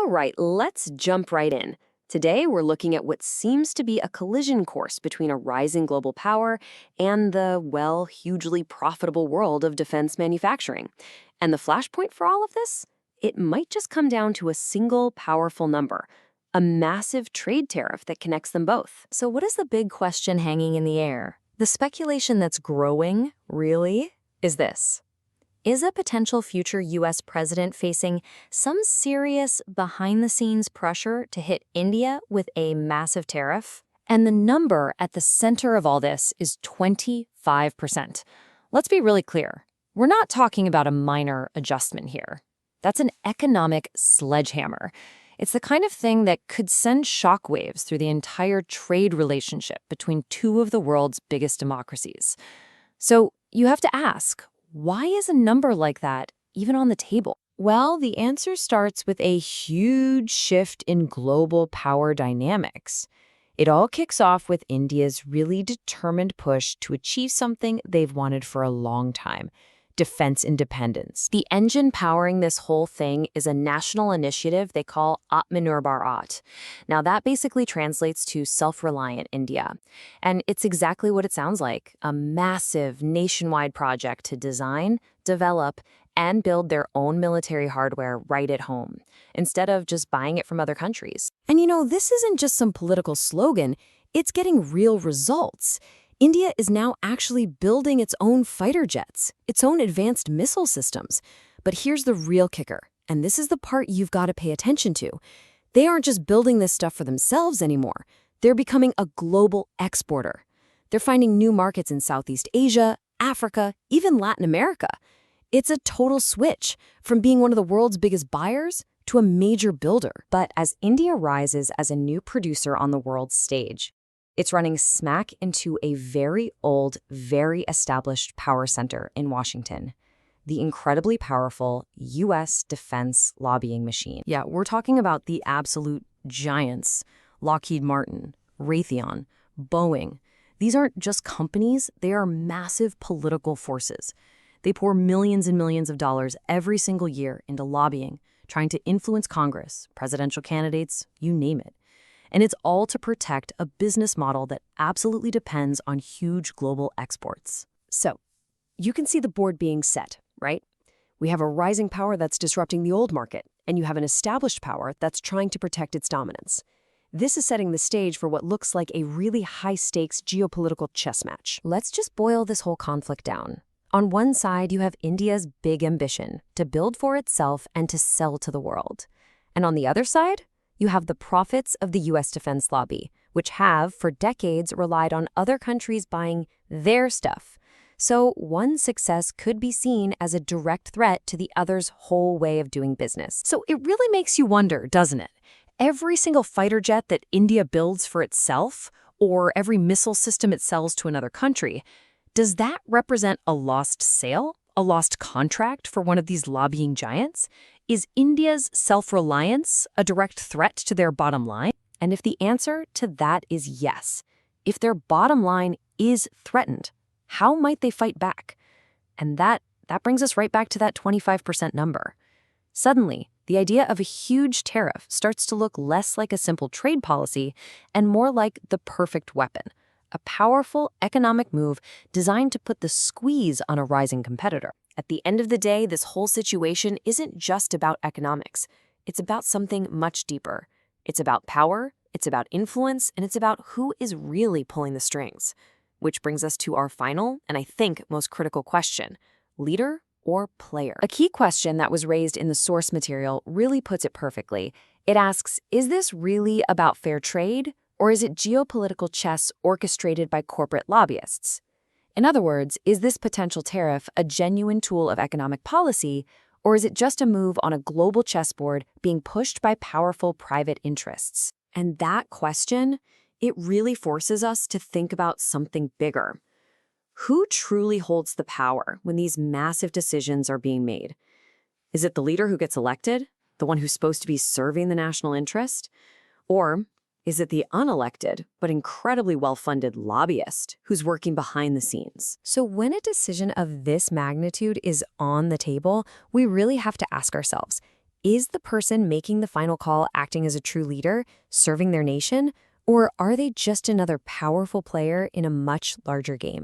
All right, let's jump right in. Today, we're looking at what seems to be a collision course between a rising global power and the, well, hugely profitable world of defense manufacturing. And the flashpoint for all of this? It might just come down to a single powerful number, a massive trade tariff that connects them both. So what is the big question hanging in the air? The speculation that's growing, really, is this. Is a potential future U.S. president facing some serious behind-the-scenes pressure to hit India with a massive tariff? And the number at the center of all this is 25%. Let's be really clear. We're not talking about a minor adjustment here. That's an economic sledgehammer. It's the kind of thing that could send shockwaves through the entire trade relationship between two of the world's biggest democracies. So you have to ask, why is a number like that even on the table? Well, the answer starts with a huge shift in global power dynamics. It all kicks off with India's really determined push to achieve something they've wanted for a long time: defense independence. The engine powering this whole thing is a national initiative they call Atmanirbhar Bharat. Now, that basically translates to self-reliant India. And it's exactly what it sounds like: a massive nationwide project to design, develop, and build their own military hardware right at home, instead of just buying it from other countries. And this isn't just some political slogan. It's getting real results. India is now actually building its own fighter jets, its own advanced missile systems. But here's the real kicker, and this is the part you've got to pay attention to. They aren't just building this stuff for themselves anymore. They're becoming a global exporter. They're finding new markets in Southeast Asia, Africa, even Latin America. It's a total switch from being one of the world's biggest buyers to a major builder. But as India rises as a new producer on the world stage, it's running smack into a very old, very established power center in Washington, the incredibly powerful U.S. defense lobbying machine. Yeah, we're talking about the absolute giants: Lockheed Martin, Raytheon, Boeing. These aren't just companies, they are massive political forces. They pour millions and millions of dollars every single year into lobbying, trying to influence Congress, presidential candidates, you name it. And it's all to protect a business model that absolutely depends on huge global exports. So, you can see the board being set, right? We have a rising power that's disrupting the old market, and you have an established power that's trying to protect its dominance. This is setting the stage for what looks like a really high-stakes geopolitical chess match. Let's just boil this whole conflict down. On one side, you have India's big ambition to build for itself and to sell to the world. And on the other side, you have the profits of the U.S. defense lobby, which have, for decades, relied on other countries buying their stuff. So one success could be seen as a direct threat to the other's whole way of doing business. So it really makes you wonder, doesn't it? Every single fighter jet that India builds for itself, or every missile system it sells to another country, does that represent a lost sale? A lost contract for one of these lobbying giants? Is India's self-reliance a direct threat to their bottom line? And if the answer to that is yes, if their bottom line is threatened, how might they fight back? And that brings us right back to that 25% number. Suddenly, the idea of a huge tariff starts to look less like a simple trade policy and more like the perfect weapon, a powerful economic move designed to put the squeeze on a rising competitor. At the end of the day, this whole situation isn't just about economics. It's about something much deeper. It's about power, it's about influence, and it's about who is really pulling the strings. Which brings us to our final, and I think most critical question: leader or player? A key question that was raised in the source material really puts it perfectly. It asks, is this really about fair trade, or is it geopolitical chess orchestrated by corporate lobbyists? In other words, is this potential tariff a genuine tool of economic policy, or is it just a move on a global chessboard being pushed by powerful private interests? And that question, it really forces us to think about something bigger. Who truly holds the power when these massive decisions are being made? Is it the leader who gets elected, the one who's supposed to be serving the national interest? Or is it the unelected but incredibly well-funded lobbyist who's working behind the scenes? So when a decision of this magnitude is on the table, we really have to ask ourselves, Is the person making the final call acting as a true leader, serving their nation, or are they just another powerful player in a much larger game?